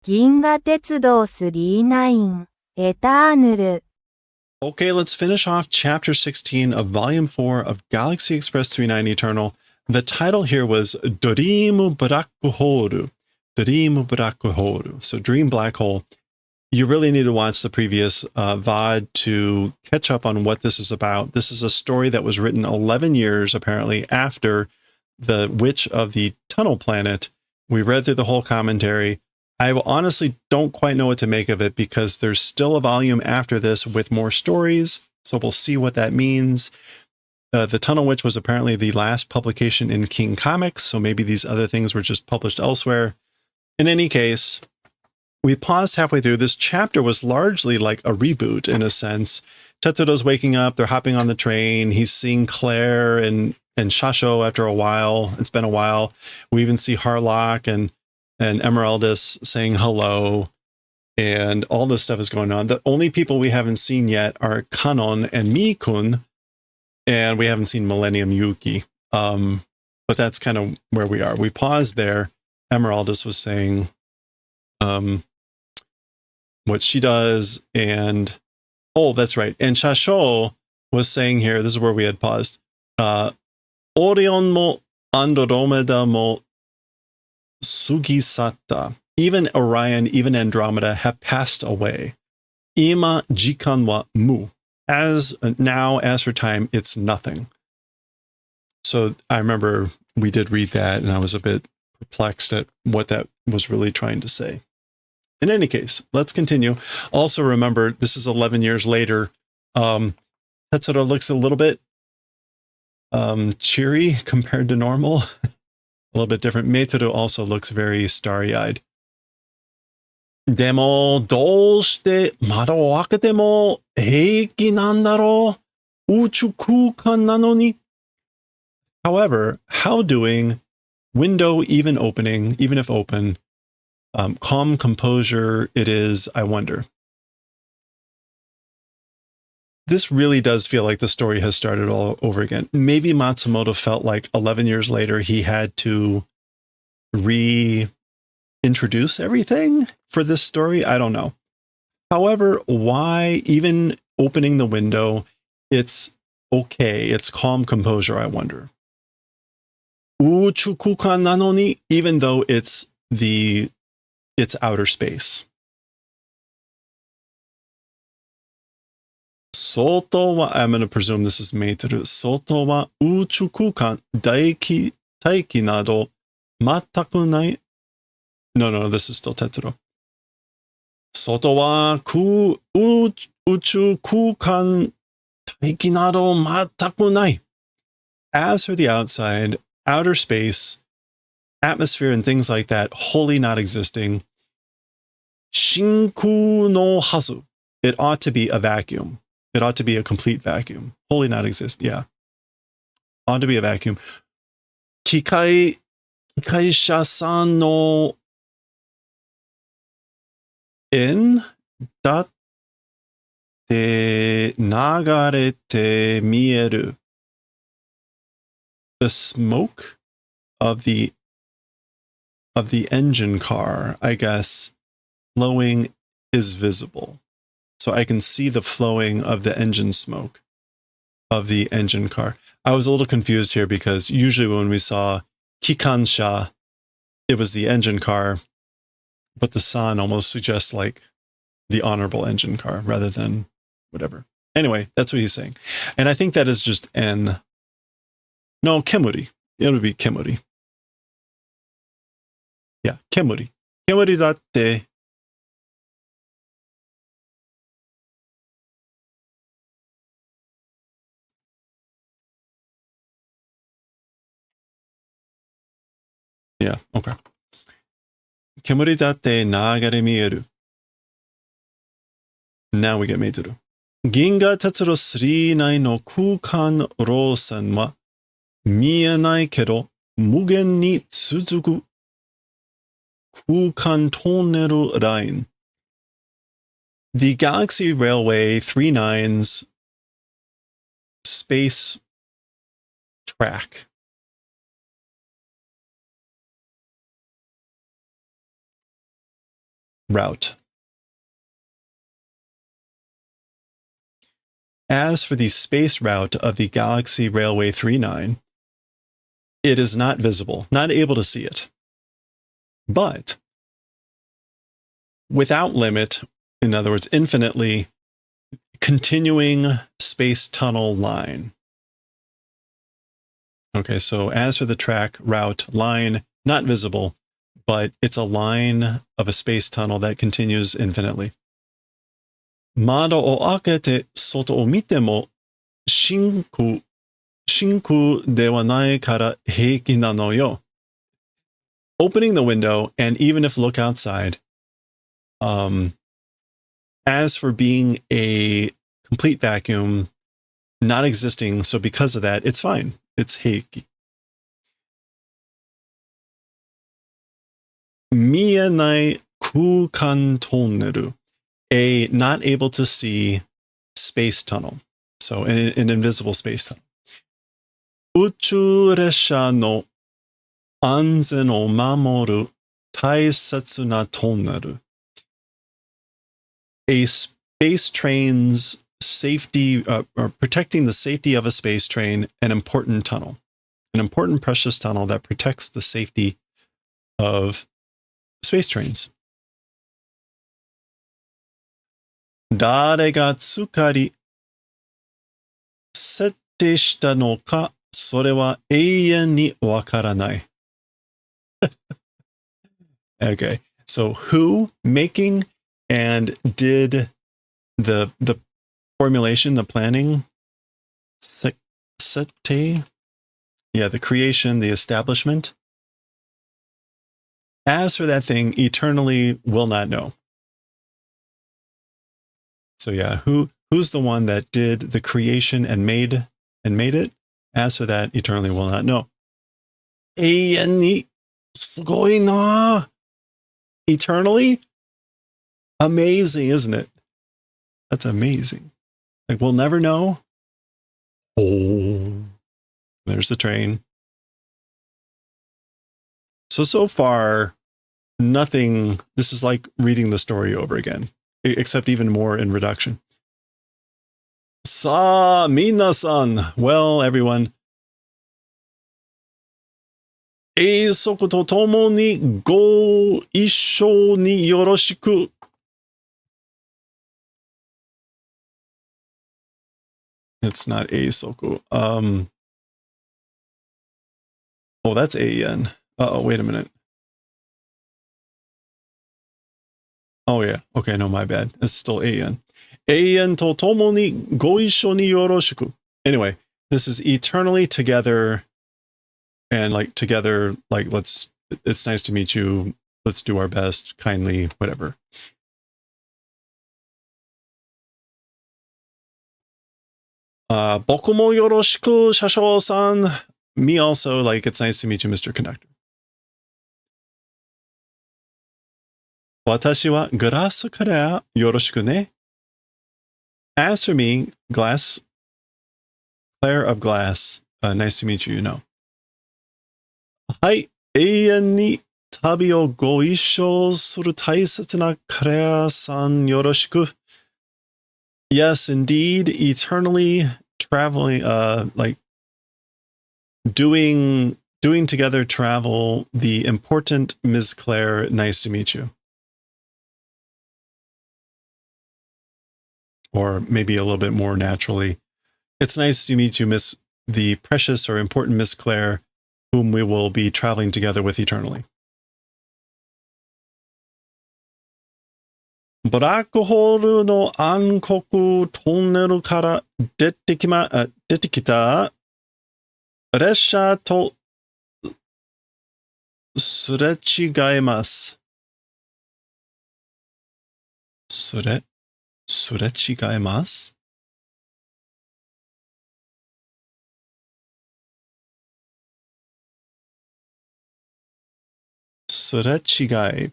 銀河鉄道39エターヌル Okay, let's finish off Chapter 16 of Volume 4 of Galaxy Express 39 Eternal. The title here was Dream Black Hole. Dream Black Hole. So Dream Black Hole. You really need to watch the previous VOD to catch up on what this is about. This is a story that was written 11 years, apparently, after The Witch of the Tunnel Planet. We read through the whole commentary. I honestly don't quite know what to make of it because there's still a volume after this with more stories. So we'll see what that means. The Tunnel Witch was apparently the last publication in King Comics, so maybe these other things were just published elsewhere. In any case, we paused halfway through. This chapter was largely like a reboot in a sense. Tetsuro's waking up, they're hopping on the train, he's seeing Claire and Shasho after a while. It's been a while. We even see Harlock and Emeraldus saying hello, and all this stuff is going on. The only people we haven't seen yet are Kanon and Mikun, and we haven't seen Millennium Yuki. But that's kind of where we are. We paused there. Emeraldus was saying what she does, and oh, that's right. And Shasho was saying here, this is where we had paused, Orion mo Andromeda mo Sugisatta. Even Orion, even Andromeda have passed away. Ima jikan wa mu. As for time, it's nothing. So I remember we did read that, and I was a bit perplexed at what that was really trying to say. In any case, let's continue. Also remember, this is 11 years later. Tetsuro looks a little bit cheery compared to normal. A little bit different. Meitaro also looks very starry-eyed. でも、どうして窓を開けても平気なんだろう？宇宙空間なのに。However, how doing, window even opening, even if open, calm composure it is, I wonder. This really does feel like the story has started all over again. Maybe Matsumoto felt like 11 years later he had to reintroduce everything for this story. I don't know. However, why even opening the window, it's okay. It's calm composure, I wonder. Uchukukan nanoni, even though it's outer space. Soto wa, I'm going to presume this is Meiteru. Soto wa uchukukan taiki nado mataku nai. No, this is still Tetsuro. Soto wa uchu kukan taiki nado mataku nai. As for the outside, outer space, atmosphere and things like that, wholly not existing. Shinku no hazu. It ought to be a vacuum. It ought to be a complete vacuum. Wholly not exist. Yeah. Ought to be a vacuum. Kikaisha-san no in datte nagarete mieru. The smoke of the engine car, I guess, flowing is visible. So I can see the flowing of the engine smoke of the engine car. I was a little confused here because usually when we saw Kikansha, it was the engine car, but the san almost suggests like the honorable engine car rather than whatever. Anyway, that's what he's saying. And I think that is just no, kemuri. It would be kemuri. Yeah, kemuri. Kemuri datte. Yeah, okay. Kemuri datte nagare mieru. Now we get Meiteru. Ginga Tetsuro 39の空間路線は見えないけど無限に続く空間トンネルライン. The Galaxy Railway 39's space track. route. As for the space route of the Galaxy Railway 39, it is not visible, not able to see it. But without limit, in other words, infinitely, continuing space tunnel line. Okay, so as for the track, route, line, not visible, but it's a line of a space tunnel that continues infinitely. 窓を開けて外を見ても真空ではないから平気なのよ. Opening the window, and even if look outside, as for being a complete vacuum, not existing, so because of that, it's fine. It's heiki. 見えない空間トンネル, a not able to see space tunnel. So an invisible space tunnel. 宇宙列車の安全を守る大切なトンネル. A space train's safety, or protecting the safety of a space train, an important tunnel. An important precious tunnel that protects the safety of space trains. 誰が作り設定したのか、それは永遠にわからない。Okay, so who making and did the formulation, the planning, sete, yeah, the creation, the establishment. As for that thing, eternally will not know. So yeah, who's the one that did the creation and made it? As for that, eternally will not know. 永遠にすごいな. Eternally? Amazing, isn't it? That's amazing. Like, we'll never know. Oh, there's the train. So far, nothing. This is like reading the story over again, except even more in reduction. さあ、皆さん. Well, everyone. 永息とともにご一緒によろしく. It's not eisoku. Oh, that's AEN. Uh-oh, wait a minute. Oh, yeah. Okay, no, my bad. It's still AEN. AEN to tomo ni go issho ni yoroshiku. Anyway, this is eternally together, and like together, like it's nice to meet you. Let's do our best, kindly, whatever. Boku mo yoroshiku, shasho-san. Me also, like, it's nice to meet you, Mr. Conductor. 私はグラスからよろしくね. As for me, glass, Claire of glass. Nice to meet you, you know. はい、永遠に旅をご一緒する大切なクレアさんよろしく. Yes, indeed, eternally traveling, like doing together travel, the important Ms. Claire, nice to meet you. Or maybe a little bit more naturally. It's nice to meet you, the precious or important Miss Claire, whom we will be traveling together with eternally. ブラックホールの暗黒トンネルから出てきた列車とすれ違います。すれ違います。すれ違い,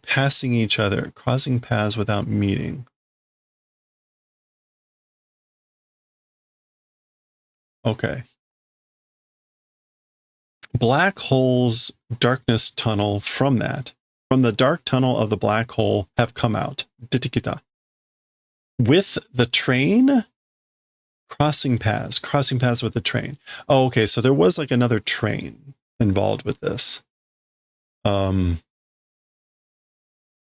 passing each other, crossing paths without meeting. Okay. Black holes, darkness tunnel from that. from the dark tunnel of the black hole have come out. Ditikita. With the train crossing paths with the train. Oh, okay. So there was like another train involved with this. There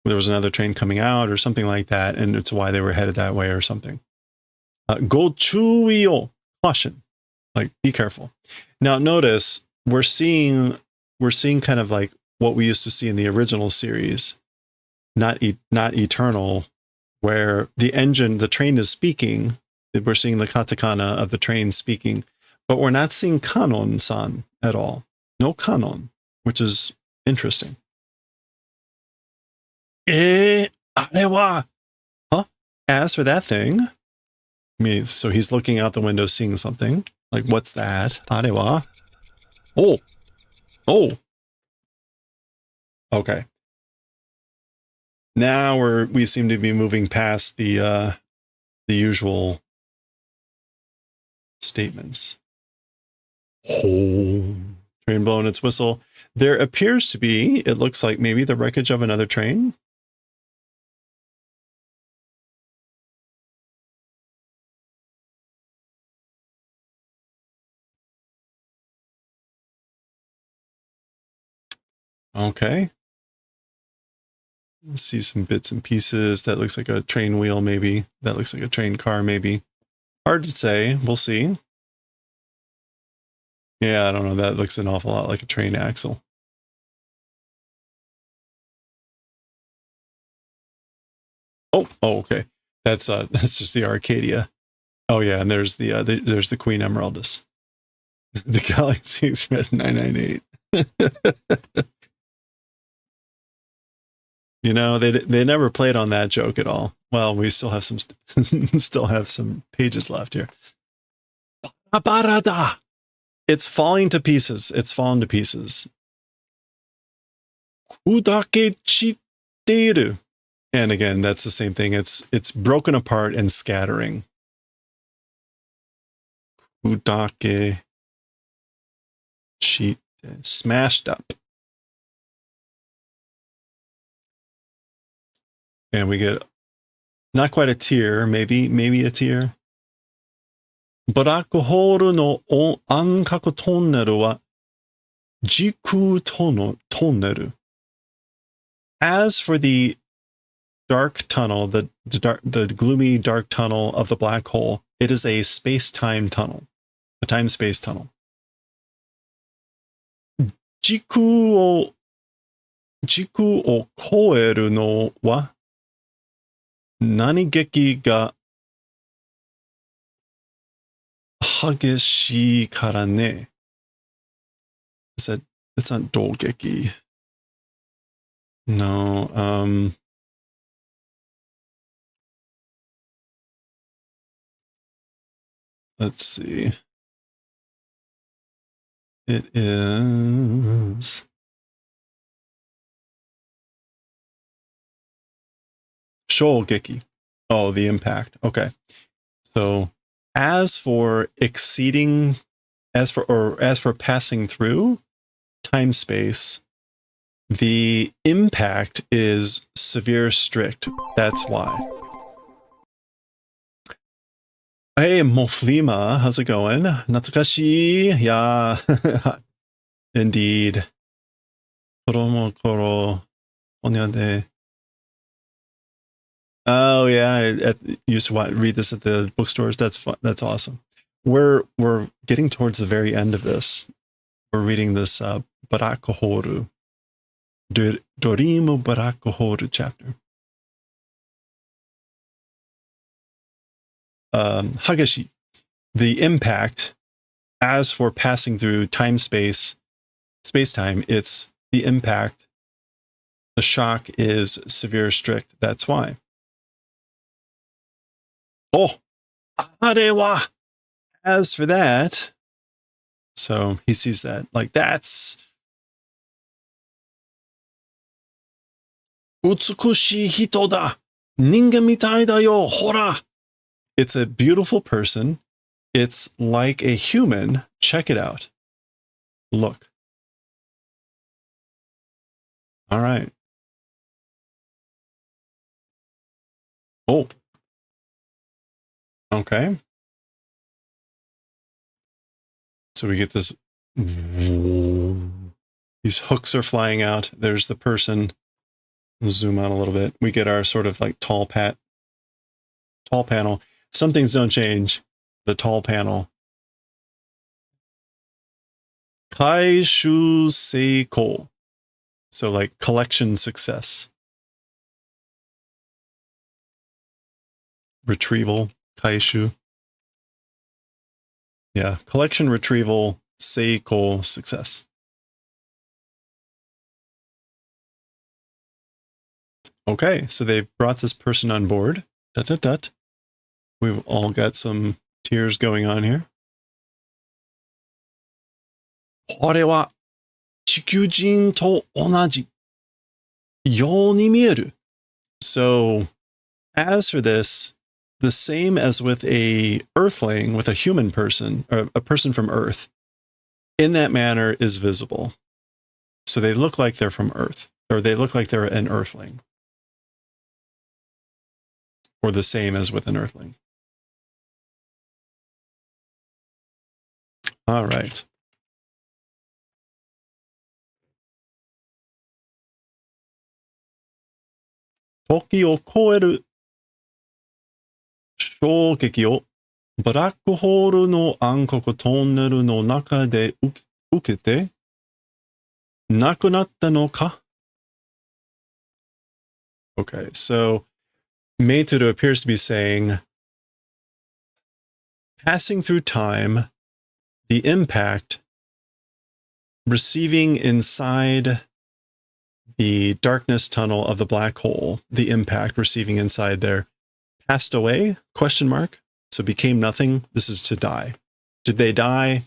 was another train coming out or something like that, and it's why they were headed that way or something. Go chuyo, caution, like be careful. Now notice we're seeing kind of like what we used to see in the original series, not Eternal, where the train is speaking. We're seeing the katakana of the train speaking, but we're not seeing kanon-san at all. No kanon, which is interesting. Arewa. Huh? As for that thing, so he's looking out the window seeing something. Like, what's that? Arewa. Oh. Okay. Now we seem to be moving past the usual statements. Train blowing its whistle. There appears to be, it looks like maybe the wreckage of another train. Okay. See some bits and pieces. That looks like a train wheel, maybe. That looks like a train car, maybe. Hard to say. We'll see. Yeah, I don't know. That looks an awful lot like a train axle. Oh, okay. That's just the Arcadia. Oh yeah, and there's the Queen Emeraldus. The Galaxy Express 998. You know, they never played on that joke at all. Well, we still have some pages left here. Barada. It's falling to pieces. It's fallen to pieces. Udake chiteru. And again, that's the same thing. It's broken apart and scattering. Udake chite. Smashed up. And we get not quite a tear, maybe a tear. Black hole no ankaku tunnel wa jiku tunnel. As for the dark tunnel, the gloomy dark tunnel of the black hole, it is a space-time tunnel, a time-space tunnel. Jiku o koeru no wa nanigeki ga hageshi kara ne. It's not dolgeki. No, let's see. It is Shogeki. Oh, the impact. Okay. So as for passing through time space, the impact is severe strict. That's why. Hey, Moflima, how's it going? Natsukashi, yeah. Indeed. Koro, onyade. Oh yeah, I used to read this at the bookstores. That's fun. That's awesome. We're getting towards the very end of this. We're reading this Barakohoru, Dorimu Barakohoru chapter. Hagashi, the impact. As for passing through space-time, it's the impact. The shock is severe, strict. That's why. Oh, arewa. As for that, so he sees that like that's utsukushi hito da, ninga mitai da yo, hora. It's a beautiful person. It's like a human. Check it out. Look. All right. Oh. Okay. So we get this. These hooks are flying out. There's the person. We'll zoom out a little bit. We get our sort of like tall panel. Some things don't change. The tall panel. Kaishu seiko. So like collection success. Retrieval. Kaishu. Yeah. Collection retrieval. Seiko success. Okay. So they've brought this person on board. Dut, dut, dut. We've all got some tears going on here. これは地球人と同じように見える. So, as for this, the same as with a earthling, with a human person, or a person from Earth, in that manner is visible. So they look like they're from Earth, or they look like they're an earthling. Or the same as with an earthling. All right. Toki o koeru 衝撃をブラックホールの暗黒トンネルの中で受けて亡くなったのか? Okay, so Meituru appears to be saying, passing through time, the impact, receiving inside the darkness tunnel of the black hole, the impact receiving inside there, passed away, question mark, so became nothing. This is to die. Did they die?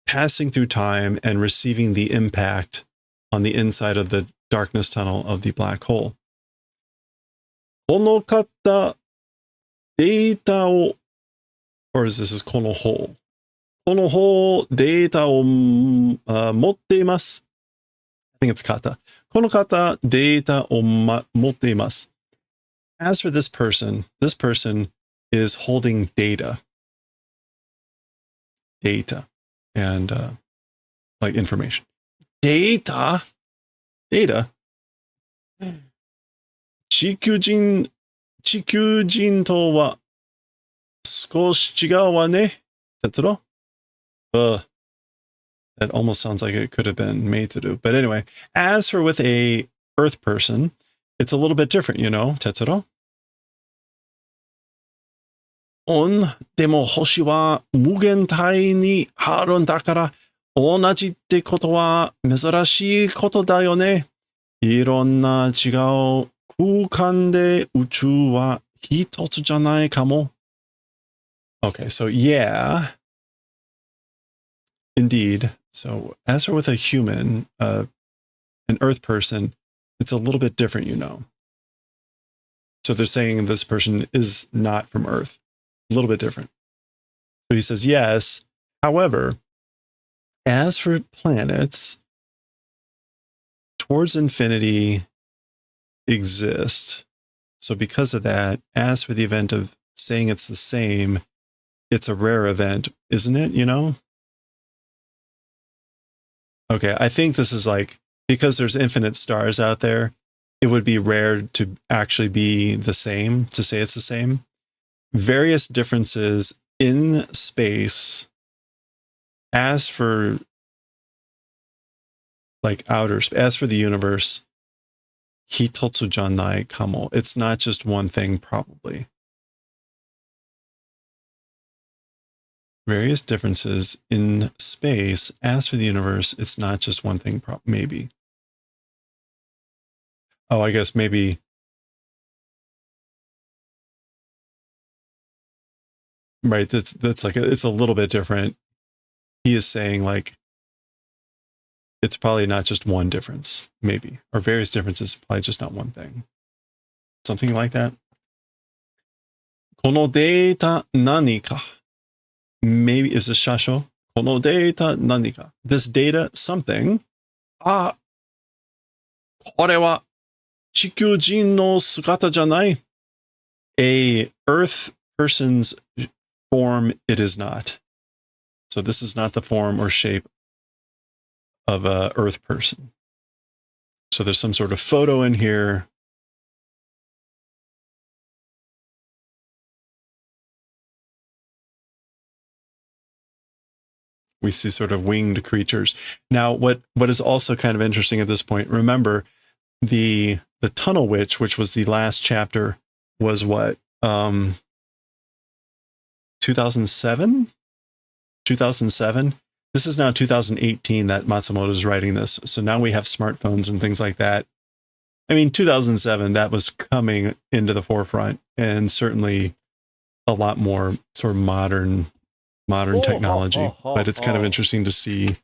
Passing through time and receiving the impact on the inside of the darkness tunnel of the black hole. この方、データを or is this この方? この方、データを、持っています。I think it's 方。この方、データを、持っています。As for this person is holding data. Data. And like information. Data? Data? 地球人とは少し違うわね。Tetsudo? That almost sounds like it could have been Meituru. But anyway, as for with a Earth person, it's a little bit different, you know, Tetsudo? でも星は無限大にあるんだから同じってことは珍しいことだよね。いろんな違う空間で宇宙は一つじゃないかも。Okay, so yeah, indeed. So as for with a human, an Earth person, it's a little bit different, you know. So they're saying this person is not from Earth. A little bit different. So he says, yes. However, as for planets, towards infinity exist. So because of that, as for the event of saying it's the same, it's a rare event, isn't it? You know? Okay, I think this is like, because there's infinite stars out there, it would be rare to actually be the same, to say it's the same. Various differences in space. As for like outer space, as for the universe, hitotsu janai kamo. It's not just one thing, probably. Various differences in space. As for the universe, it's not just one thing, maybe. Oh, I guess maybe. Right, that's like it's a little bit different. He is saying like it's probably not just one difference, maybe, or various differences, probably just not one thing. Something like that. このデータ何か? Maybe is a shasho. このデータ何か? This data something. これは Chikyujin no sugata janai. A earth person's form, it is not. So this is not the form or shape of a earth person. So there's some sort of photo in here. We see sort of winged creatures. Now, what is also kind of interesting at this point, remember the Tunnel Witch, which was the last chapter, was what? 2007? 2007? This is now 2018 that Matsumoto is writing this. So now we have smartphones and things like that. I mean, 2007, that was coming into the forefront, and certainly a lot more sort of modern technology. But it's kind of interesting to see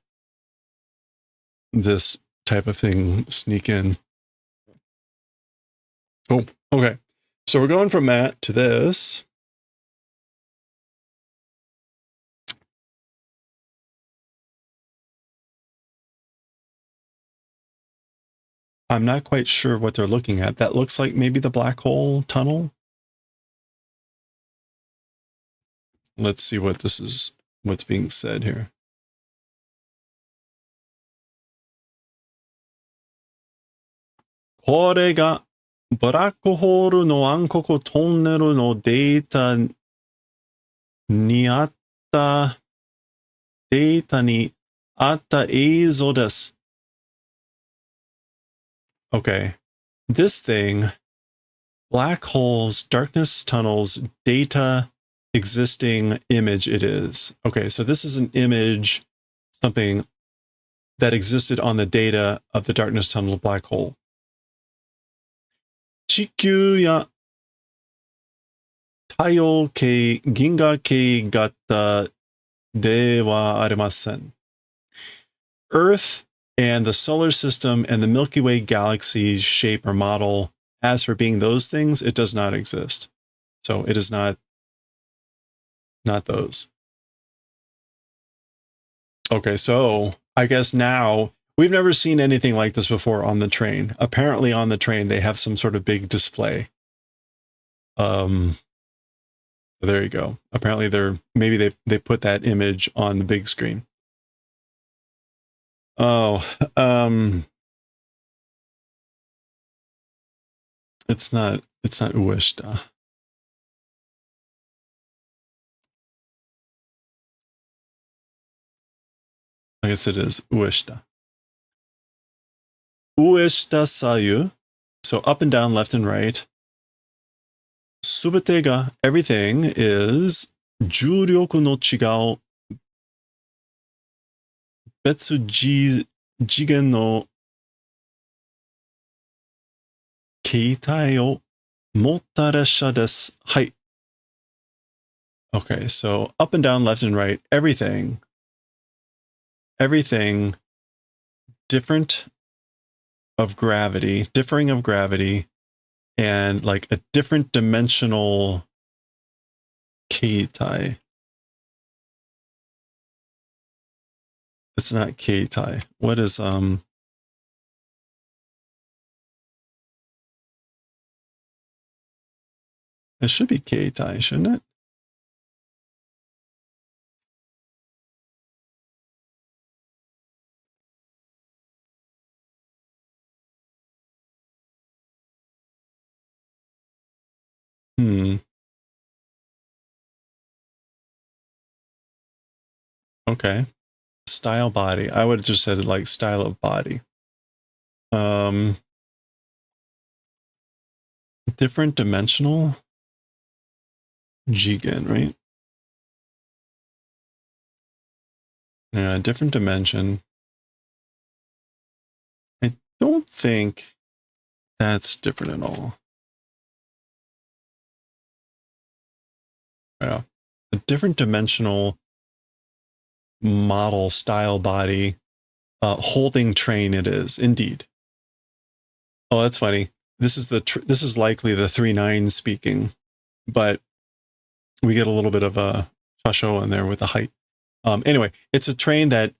this type of thing sneak in. Oh, okay. So we're going from that to this. I'm not quite sure what they're looking at. That looks like maybe the black hole tunnel. Let's see what this is, what's being said here. Kore ga black hole no ankoku tunnel no data ni atta eizo desu. Okay. This thing, black holes, darkness tunnels, data existing image it is. Okay, so this is an image, something that existed on the data of the darkness tunnel black hole. Chikyu ya Taiyo kei ginga kei gata de wa arimasen. Earth and the solar system and the Milky Way galaxy's shape or model, as for being those things, it does not exist. So it is not those. Okay, so I guess now we've never seen anything like this before on the train. Apparently on the train they have some sort of big display. There you go. Apparently maybe they put that image on the big screen. Oh, it's not Ueshita. I guess it is Ueshita. Ueshita sayu. So up and down, left and right. Subete ga, everything is juryoku no chigao betsu jigen no keitai o motta resha desu. Hai. Okay, so up and down, left and right, everything different of gravity, differing of gravity, and like a different dimensional keitai. It's not keitai. What is it should be keitai, shouldn't it? Okay. Style body. I would have just said like style of body. Different dimensional jigen, right? Yeah, different dimension. I don't think that's different at all. Yeah. A different dimensional model style body holding train it is indeed. Oh, that's funny. This is likely the 3-9 speaking, but we get a little bit of a shasho in there with the height. Anyway, it's a train that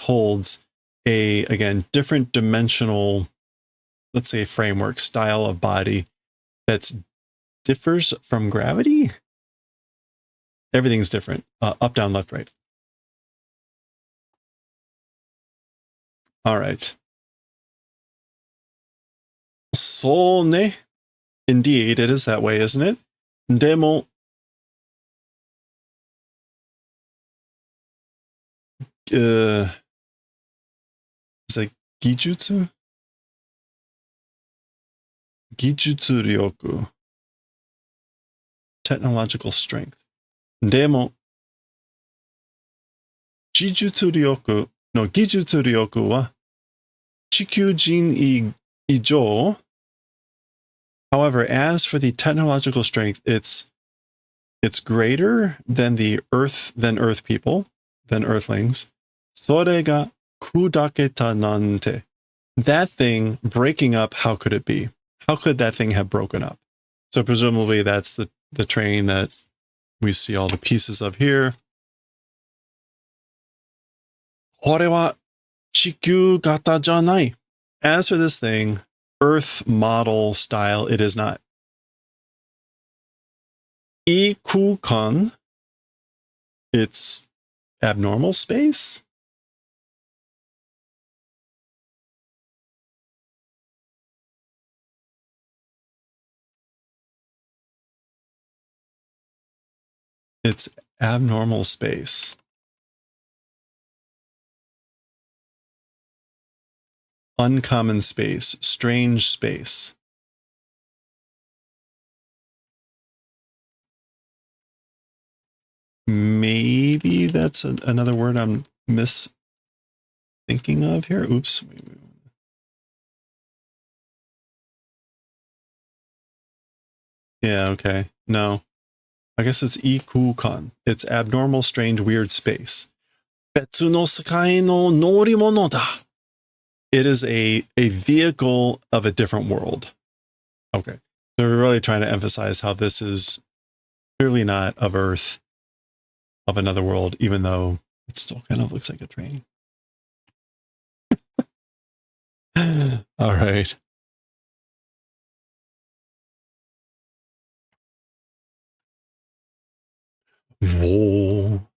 holds a, again, different dimensional let's say, framework, style of body that's differs from gravity. Everything's different. Up, down, left, right. All right. So ne. Indeed, it is that way, isn't it? Demo. Is it gijutsu? Gijutsu ryoku. Technological strength. Demo. Gijutsu ryoku. No, gijutsu ryoku wa chikyu-jin ijou. However, as for the technological strength, it's greater than Earth people, than Earthlings. Sore ga kudaketa nante. That thing breaking up, how could it be? How could that thing have broken up? So presumably that's the train that we see all the pieces of here. Kore wa chikyu gata janai. As for this thing, Earth model style, it is not. Ikukan, it's abnormal space. It's abnormal space. Uncommon space, strange space. Maybe that's another word I'm thinking of here. Oops. Yeah, okay. No. I guess it's ikukan. It's abnormal, strange, weird space. Betsu no sakai no norimono da. It is a vehicle of a different world. Okay. So we're really trying to emphasize how this is clearly not of Earth, of another world, even though it still kind of looks like a train. All right. Whoa.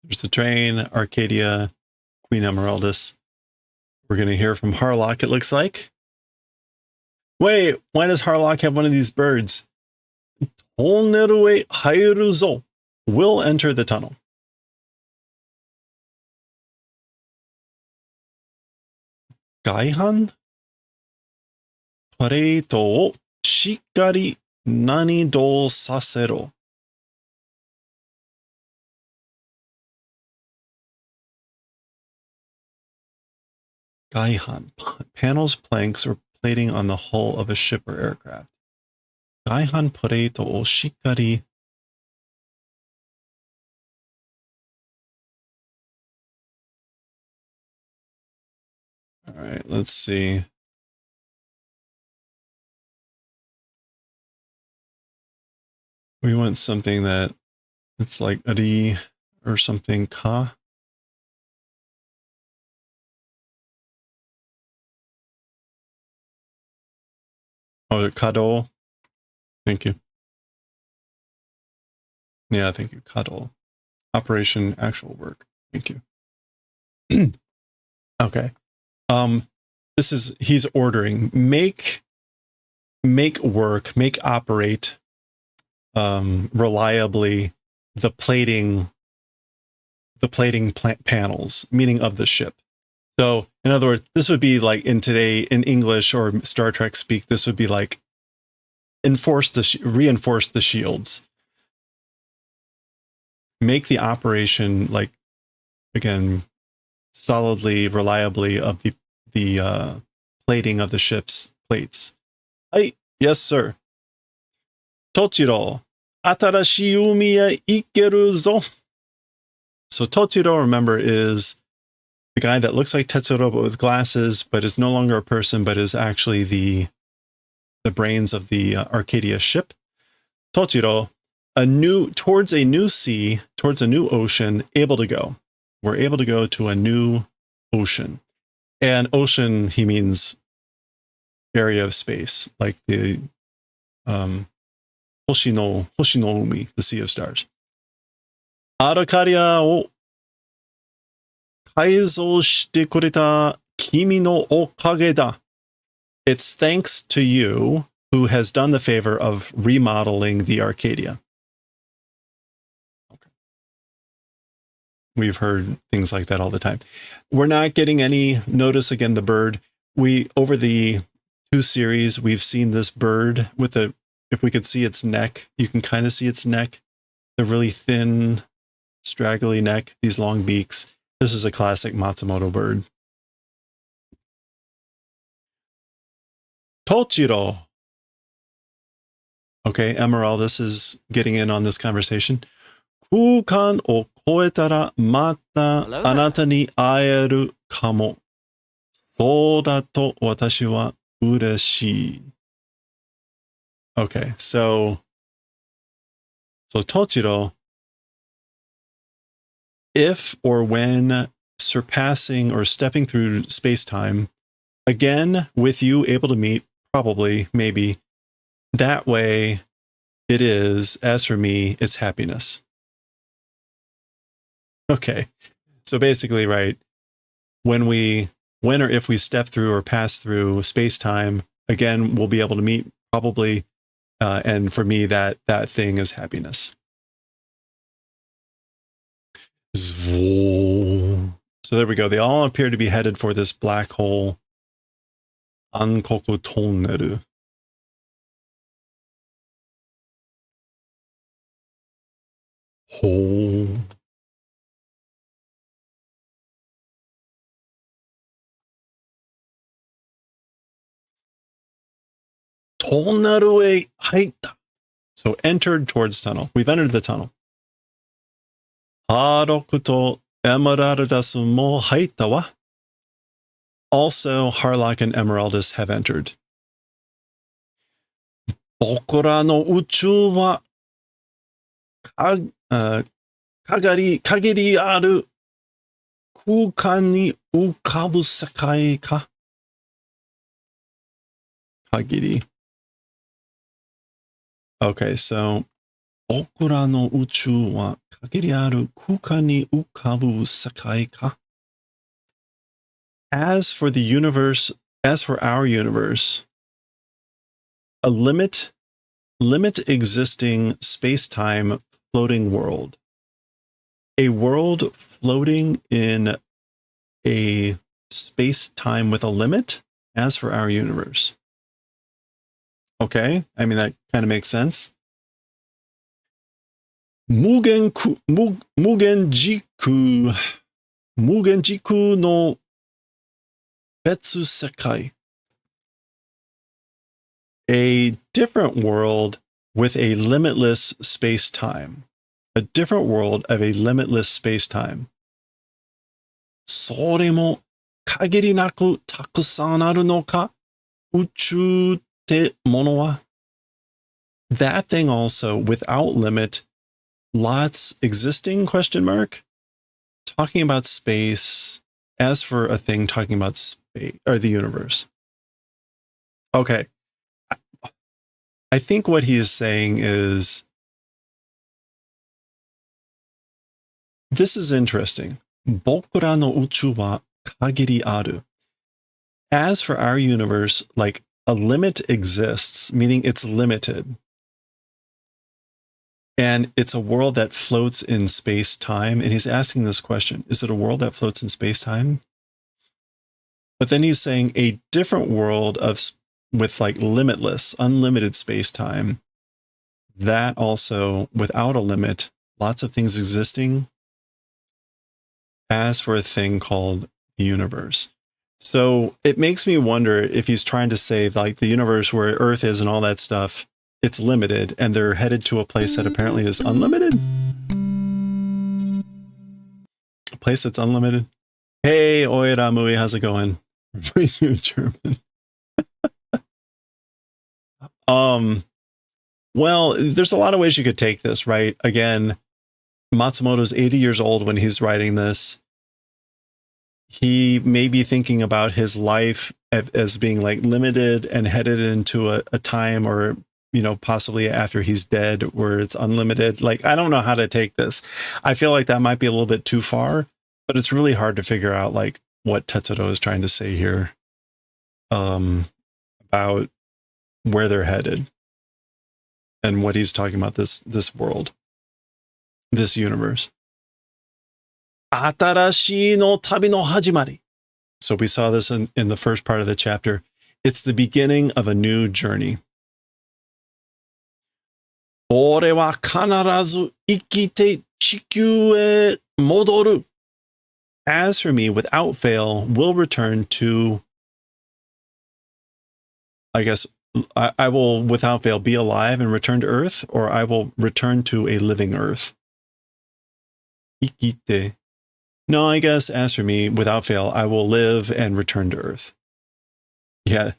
There's the train, Arcadia, Queen Emeraldus. We're going to hear from Harlock, it looks like. Wait, why does Harlock have one of these birds? Toneru hairu zo. Will enter the tunnel. Gaihan? Pareto o shikkari nani do sasero. Gaihan. Panels, planks, or plating on the hull of a ship or aircraft. Gaihan pareto o shikkari. All right, let's see. We want something that it's like ari or something ka. Oh, kado. Thank you. Yeah, thank you. Kado. Operation, actual work. Thank you. Okay. He's ordering, make work, make operate reliably the plating panels, meaning of the ship. So in other words, this would be like in English or Star Trek speak, this would be like reinforce the shields. Make the operation, like, again, solidly, reliably of the plating of the ship's plates. Ai, yes, sir. Tochiro, atarashi umi e ikeru zo. So Tochiro, remember, is the guy that looks like Tetsuro but with glasses, but is no longer a person, but is actually the brains of the Arcadia ship. Tochiro, towards a new sea, towards a new ocean, able to go. We're able to go to a new ocean. And ocean, he means area of space, like the Hoshi no Umi, the Sea of Stars. アラカリアを改造してくれた君のおかげだ. It's thanks to you who has done the favor of remodeling the Arcadia. Okay. We've heard things like that all the time. We're not getting any notice again, the bird. Over the 2 series, we've seen this bird with if we could see its neck, you can kind of see its neck, the really thin, straggly neck, these long beaks. This is a classic Matsumoto bird. Tochiro. Okay, Emeraldus is getting in on this conversation. 空間を越えたらまたあなたに会えるかも。そうだと私は嬉しい. Okay, so Tochiro, if or when surpassing or stepping through space-time, again, with you able to meet, probably, maybe, that way it is, as for me, it's happiness. Okay, so basically, right, when or if we step through or pass through space-time, again, we'll be able to meet, probably, and for me, that thing is happiness. So there we go. They all appear to be headed for this black hole. Ankoku Tonneru. Hole. Tonneru e haita. So entered towards tunnel. We've entered the tunnel. Haroku to Emeraldus mo haita wa. Also, Harlock and Emeraldus have entered. Bokura no uchu wa kagiri aru kukan ni ukabu sakai ka? Kagiri. Okay, so Bokura no uchu wa kagiri aru kukan ni ukabu sakai ka? As for our universe, a limit existing space-time floating world. A world floating in a space-time with a limit, as for our universe. Okay, I mean, that kind of makes sense. Mugenjiku no Betsu Sekai. A different world with a limitless space-time. A different world of a limitless space-time. それも限りなくたくさんあるのか? 宇宙ってものは? That thing also, without limit, lots existing, question mark? Talking about space, as for a thing talking about space, or the universe. Okay. I think what he is saying is, this is interesting. Bokura no uchu wa kagiri aru. As for our universe, like a limit exists, meaning it's limited. And it's a world that floats in space-time. And he's asking this question, is it a world that floats in space-time? But then he's saying a different world with like limitless, unlimited space-time, that also, without a limit, lots of things existing, as for a thing called the universe. So it makes me wonder if he's trying to say, like, the universe where Earth is and all that stuff, it's limited, and they're headed to a place that apparently is unlimited? A place that's unlimited? Hey, Oira Mui, how's it going? You German. Well, there's a lot of ways you could take this, right? Again, Matsumoto's 80 years old when he's writing this. he may be thinking about his life as being like limited and headed into a time, or, possibly after he's dead, where it's unlimited. Like, I don't know how to take this. I feel like that might be a little bit too far, but it's really hard to figure out like what Tetsuro is trying to say here, about where they're headed and what he's talking about, this world, this universe. Atarashi no tabi no hajimari. So we saw this in the first part of the chapter. It's the beginning of a new journey. Ore wa kanarazu ikite chikyū e modoru. As for me, without fail, will return to, I guess, I will without fail be alive and return to Earth, or I will return to a living Earth. Ikite. No, I guess, as for me, without fail, I will live and return to Earth. Yeah,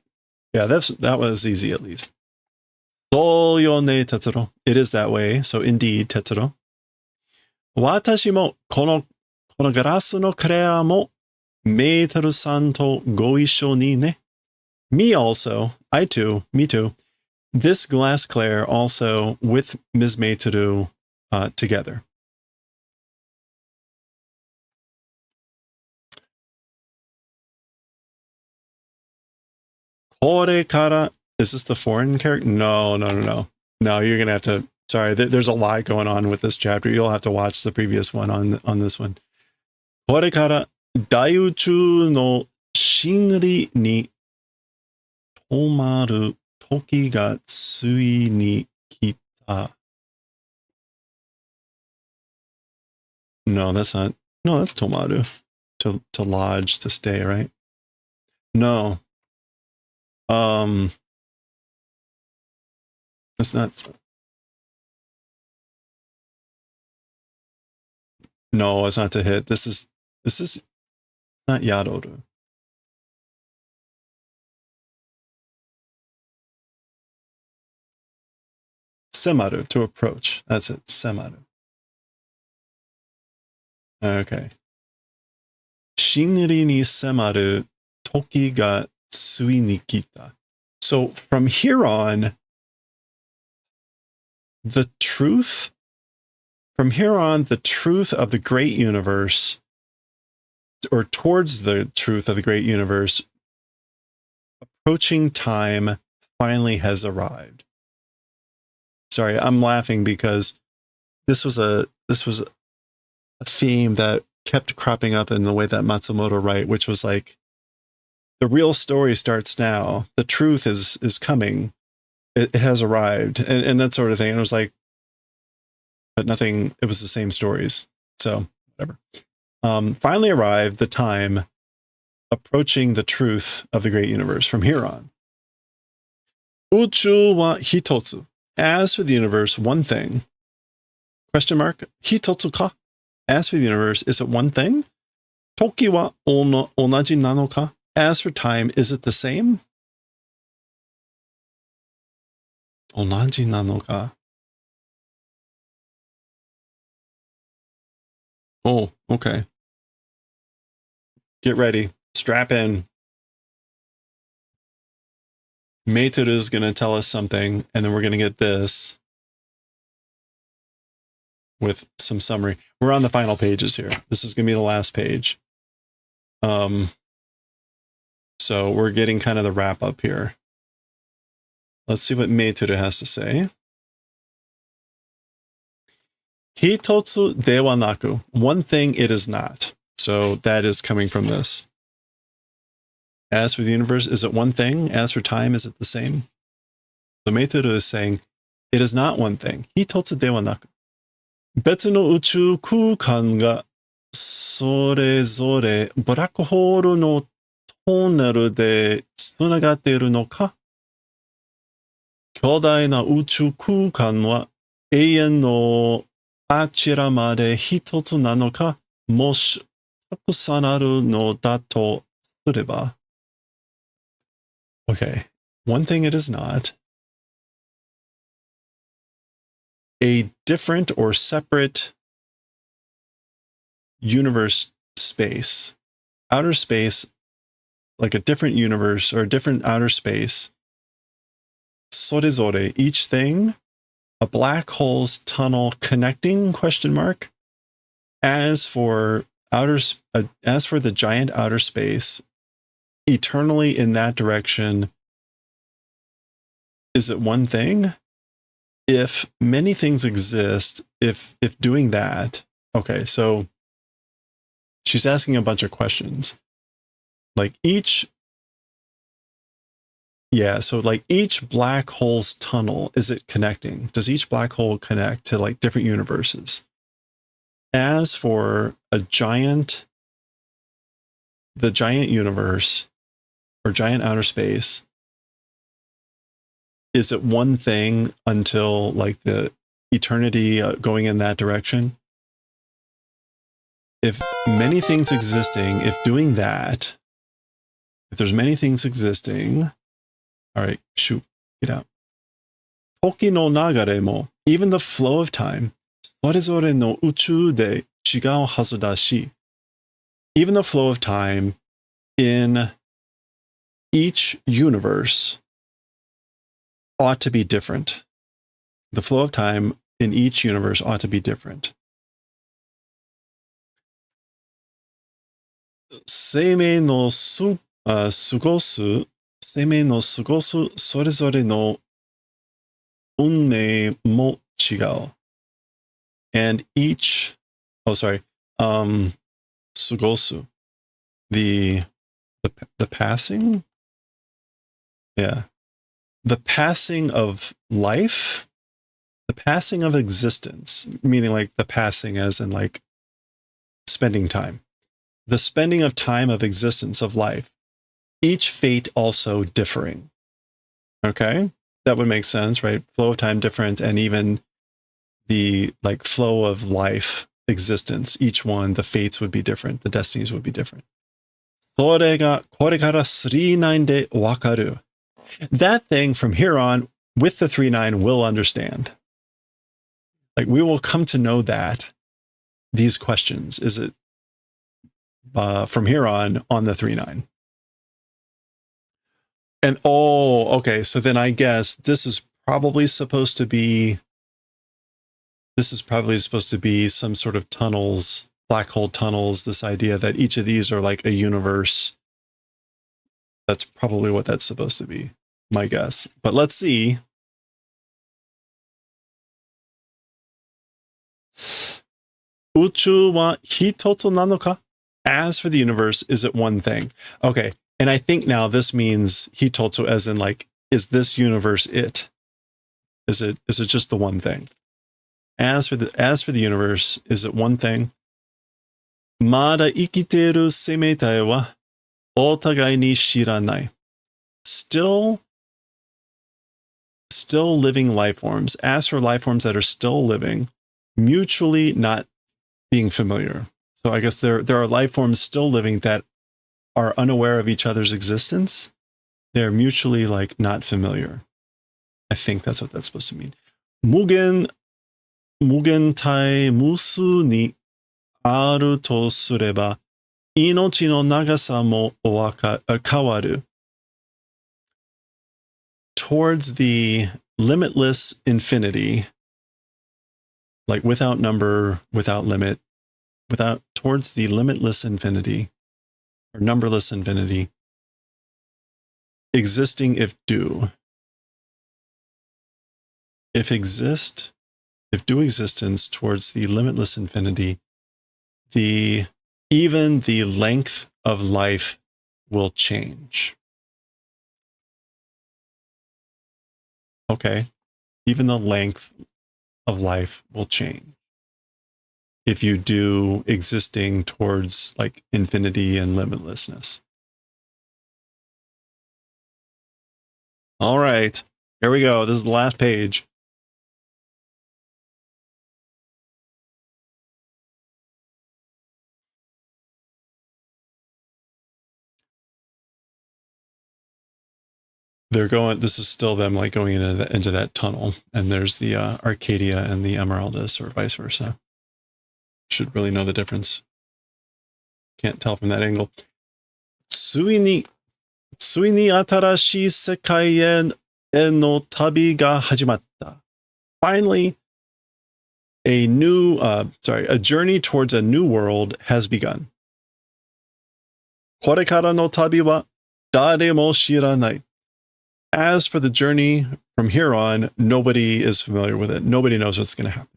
that was easy at least. So yo ne, Tetsuro. It is that way. So indeed, Tetsuro. Watashi mo kono garasu no crea mo Meiteru-san to go isho ni ne. Me also, me too. This glass Claire also with Ms. Meiteru together. Kore kara, is this the foreign character? No. No, you're going to have to, sorry, there's a lot going on with this chapter. You'll have to watch the previous one on this one. Kore kara, daiuchu no shinri ni tomaru toki ga tsui ni kita. No, that's not. No, that's tomaru. To lodge, to stay, right? No. That's not. No, it's not to hit. This is not yadoru. Semaru, to approach. That's it. Semaru. Okay. Shinri ni semaru toki ga tsui ni kita. So from here on, the truth of the great universe, or towards the truth of the great universe, approaching time finally has arrived. Sorry, I'm laughing because this was a theme that kept cropping up in the way that Matsumoto write, which was like, the real story starts now. The truth is coming. It has arrived, and that sort of thing. And it was like, but nothing. It was the same stories. So whatever. Finally arrived the time approaching the truth of the great universe from here on. Uchu wa hitotsu. As for the universe, one thing. Question mark. Hitotsu ka? As for the universe, is it one thing? Toki wa onaji nano ka? As for time, is it the same? Onaji nano ka? Oh, okay. Get ready. Strap in. Meiteru is going to tell us something, and then we're going to get this with some summary. We're on the final pages here. This is going to be the last page. So we're getting kind of the wrap up here. Let's see what Meiteru has to say. Hitotsu de wa naku. One thing it is not. So that is coming from this. As for the universe, is it one thing? As for time, is it the same? So Meiteru is saying, it is not one thing. Hitotsu de wa naku. Betsu no uchu kukan ga sorezore black hole no tunnel de tsunagatte iru no ka? Kyodai na uchu kukan wa eien no achira made hitotsu nano ka? Moshi takusan aru no da to sureba. Okay, one thing it is not. A different or separate universe space outer space, like a different universe or a different outer space, sorezore, each thing, a black hole's tunnel connecting, question mark. As for the giant outer space, eternally in that direction, is it one thing? If many things exist, if doing that, okay, so she's asking a bunch of questions. Like each black hole's tunnel, is it connecting? Does each black hole connect to like different universes? As for the giant universe or giant outer space, is it one thing until like the eternity going in that direction? If many things existing, if doing that, if there's many things existing, all right, shoot, get out. Toki no nagare mo, even the flow of time, sorezore no uchu de chigau hazu da shi. Even the flow of time in each universe ought to be different. The flow of time in each universe ought to be different. Seimei no sugosu sorezore no unmei mo chigao. And each, sugosu, the passing, yeah, the passing of life, the passing of existence, meaning like the passing as in like spending time, the spending of time of existence of life, each fate also differing. Okay, that would make sense, right? Flow of time different, and even the like flow of life existence, each one, the fates would be different, the destinies would be different. それがこれから39でわかる. That thing from here on with the 39 will understand. Like we will come to know that these questions, is it from here on the 39. And okay, so then I guess this is probably supposed to be some sort of tunnels, black hole tunnels, this idea that each of these are like a universe. That's probably what that's supposed to be, my guess. But let's see. Uchu wa hitotsu nanoka? As for the universe, is it one thing? Okay, and I think now this means hitotsu as in like, is this universe it? Is it just the one thing? As for the universe, is it one thing? Mada ikiteru semeitai wa otagai ni shiranai. Still living life forms. As for life forms that are still living, mutually not being familiar. So I guess there are life forms still living that are unaware of each other's existence. They're mutually like not familiar. I think that's what that's supposed to mean. Mugen tai musu ni aru to sureba inochi no nagasa mo kawaru. Towards the limitless infinity, like without number, without limit, towards the limitless infinity or numberless infinity, existing if do. If due existence towards the limitless infinity, even the length of life will change. Okay, even the length of life will change if you do existing towards like infinity and limitlessness. All right, here we go. This is the last page. This is still them like going into that tunnel, and there's the Arcadia and the Emeraldus, or vice versa. Should really know the difference. Can't tell from that angle. ついに新しい世界への旅が始まった。Finally, a journey towards a new world has begun. これからの旅は誰も知らない。As for the journey from here on, nobody is familiar with it. Nobody knows what's going to happen.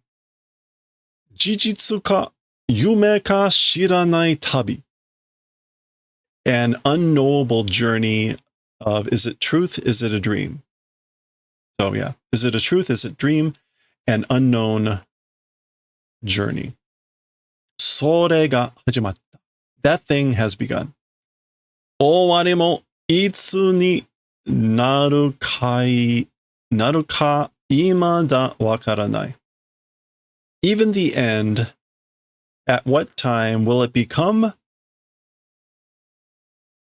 事実か夢か知らない旅. An unknowable journey of, is it truth? Is it a dream? So yeah, is it a truth? Is it a dream? An unknown journey. それが始まった. That thing has begun. 終わりもいつになるか未だわからない. Even the end, at what time will it become?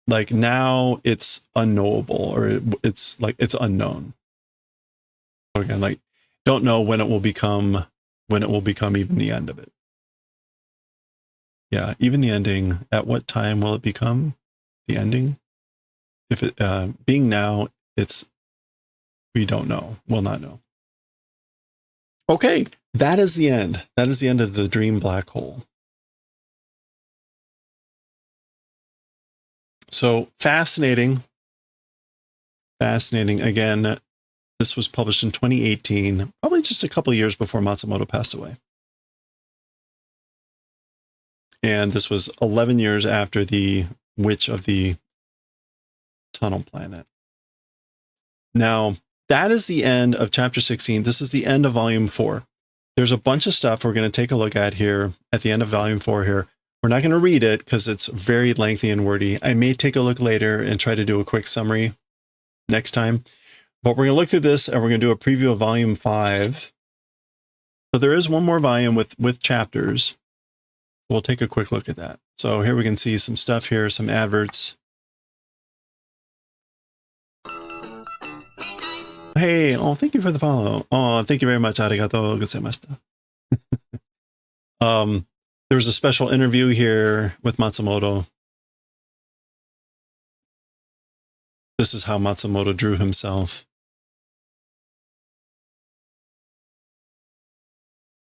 Like now it's unknowable, or it's like it's unknown. Again, like don't know when it will become even the end of it. Yeah, even the ending, at what time will it become the ending? If it being now, we don't know. We'll not know. Okay, that is the end. That is the end of the dream black hole. So fascinating. Again, this was published in 2018, probably just a couple of years before Matsumoto passed away. And this was 11 years after the Witch of the Tunnel Planet. Now, that is the end of chapter 16. This is the end of volume 4. There's a bunch of stuff we're going to take a look at here at the end of volume 4 here. We're not going to read it because it's very lengthy and wordy. I may take a look later and try to do a quick summary next time. But we're going to look through this and we're going to do a preview of volume 5. So there is one more volume with chapters. We'll take a quick look at that. So here we can see some stuff here, some adverts. Hey, oh, thank you for the follow. Oh, thank you very much. Arigatou gozaimashita. There was a special interview here with Matsumoto. This is how Matsumoto drew himself.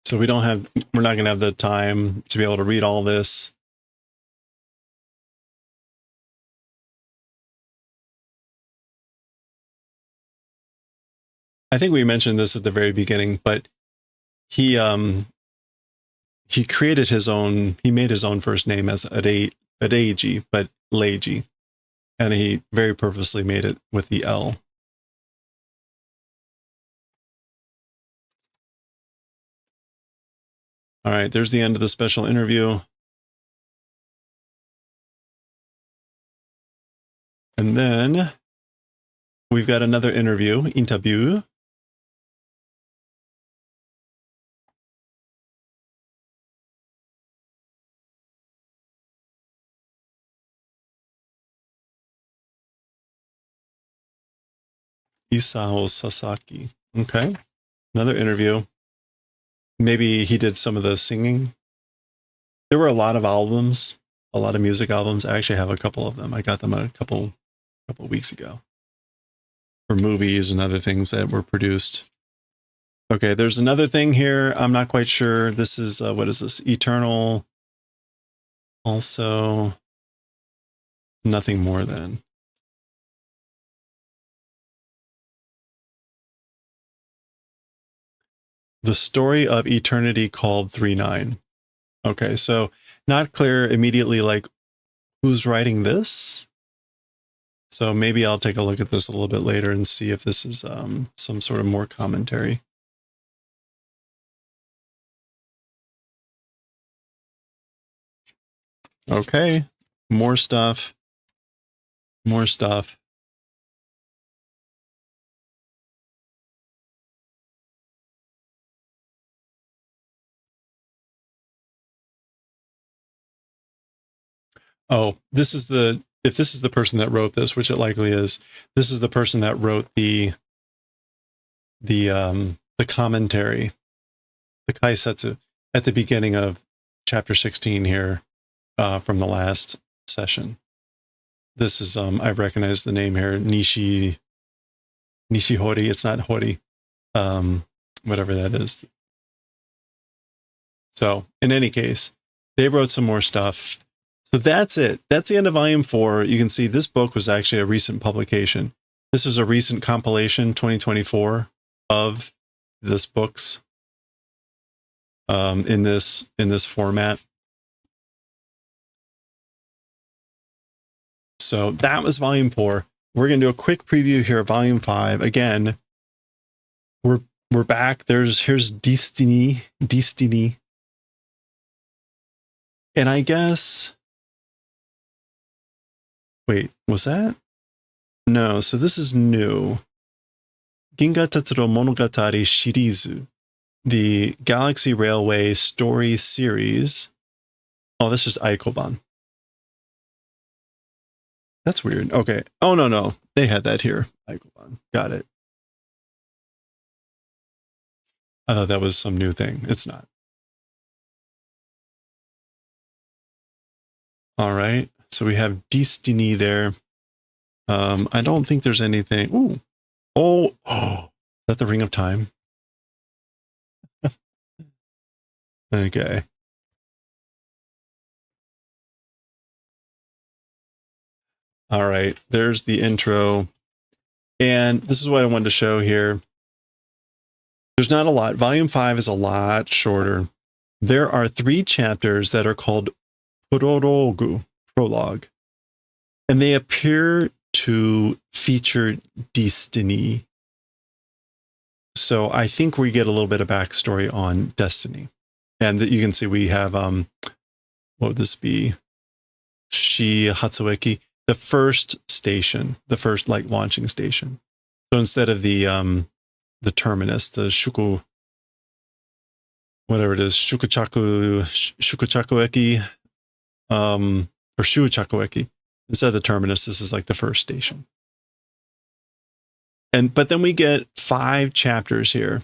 So we're not going to have the time to be able to read all this. I think we mentioned this at the very beginning, but he created his own, he made his own first name as Adeiji, but Leiji. And he very purposely made it with the L. All right, there's the end of the special interview. And then we've got another interview. 'Isao Sasaki. Okay, another interview. Maybe he did some of the singing. There were a lot of albums, a lot of music albums. I actually have a couple of them. I got them a couple weeks ago for movies and other things that were produced. Okay, there's another thing here. I'm not quite sure. This is, what is this? Eternal. Also, nothing more than. The Story of Eternity Called 3-9. Okay, so not clear immediately like who's writing this. So maybe I'll take a look at this a little bit later and see if this is some sort of more commentary. Okay, more stuff. More stuff. Oh, this is if this is the person that wrote this, which it likely is, this is the person that wrote the commentary, the kaisetsu at the beginning of chapter 16 here from the last session. This is, I recognize the name here, Nishihori. It's not Hori. Whatever that is. So in any case, they wrote some more stuff. So that's it. That's the end of volume 4. You can see this book was actually a recent publication. This is a recent compilation, 2024, of this book's in this format. So that was volume 4. We're going to do a quick preview here of volume 5. Again, we're back. Here's Destiny. And I guess, wait, was that? No, so this is new. Ginga Tetsuro Monogatari Shirizu, the Galaxy Railway story series. Oh, this is Aikoban. That's weird. Okay. Oh, no. They had that here. Aikoban. Got it. I thought that was some new thing. It's not. All right. So we have Destiny there. I don't think there's anything. Ooh. Oh, is that the Ring of Time? Okay. All right. There's the intro. And this is what I wanted to show here. There's not a lot. Volume 5 is a lot shorter. There are 3 chapters that are called prologue. And they appear to feature Destiny. So I think we get a little bit of backstory on Destiny. And that you can see we have, what would this be? Hatsueki, the first station, the first like launching station. So instead of the terminus, the Shuku, whatever it is, Shukuchakueki, or Shuchakueki. Instead of the terminus, this is like the first station. But then we get 5 chapters here.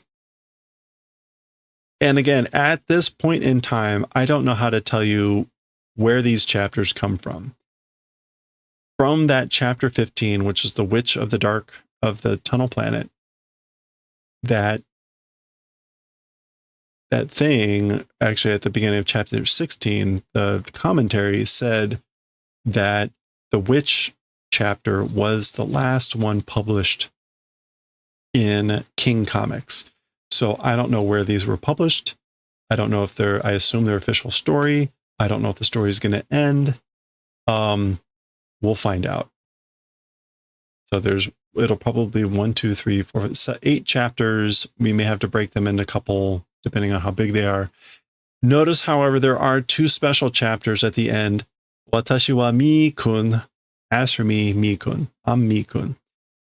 And again, at this point in time, I don't know how to tell you where these chapters come from. From that chapter 15, which is the Witch of the Dark of the Tunnel Planet, that thing, actually at the beginning of chapter 16, the commentary said that the Witch chapter was the last one published in King Comics. So I don't know where these were published. I don't know if I assume they're official story. I don't know if the story is going to end. We'll find out. So it'll probably be 1, 2, 3, 4, 8 chapters. We may have to break them into a couple, depending on how big they are. Notice, however, there are 2 special chapters at the end. Watashi wa Mi-kun. As for me, Mi-kun. I'm Mi-kun.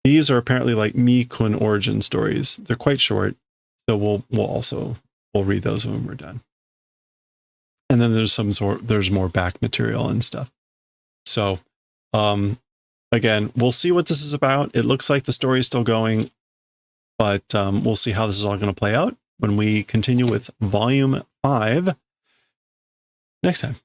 These are apparently like Mi-kun origin stories. They're quite short. So we'll read those when we're done. And then there's more back material and stuff. So, again, we'll see what this is about. It looks like the story is still going, but we'll see how this is all going to play out when we continue with volume 5 next time.